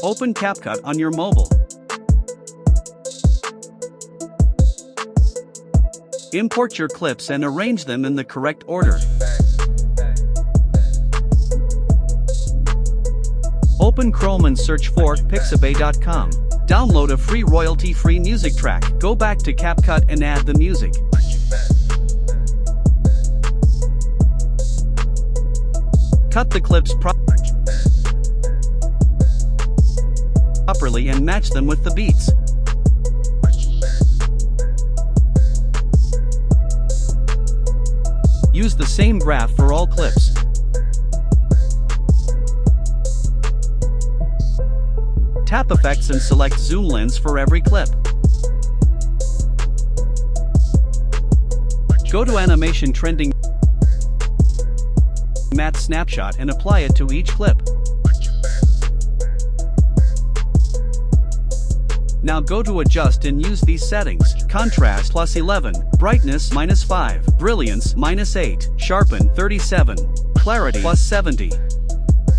Open Capcut on your mobile. Import your clips and arrange them in the correct order. Open Chrome and search for pixabay.com. Download a free royalty-free music track. Go back to Capcut and add the music. Cut the clips properly and match them with the beats. Use the same graph for all clips. Tap effects and select zoom lens for every clip. Go to animation trending matte snapshot and apply it to each clip. Now go to adjust and use these settings: contrast +11, brightness -5, brilliance -8, sharpen 37, clarity +70,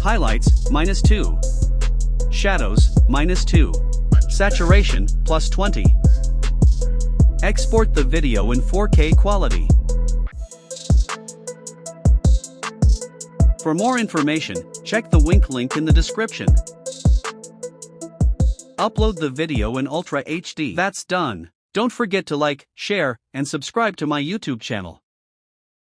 highlights -2, shadows -2, saturation +20. Export the video in 4K quality. For more information, check the link in the description. Upload the video in Ultra HD. That's done. Don't forget to like, share, and subscribe to my YouTube channel.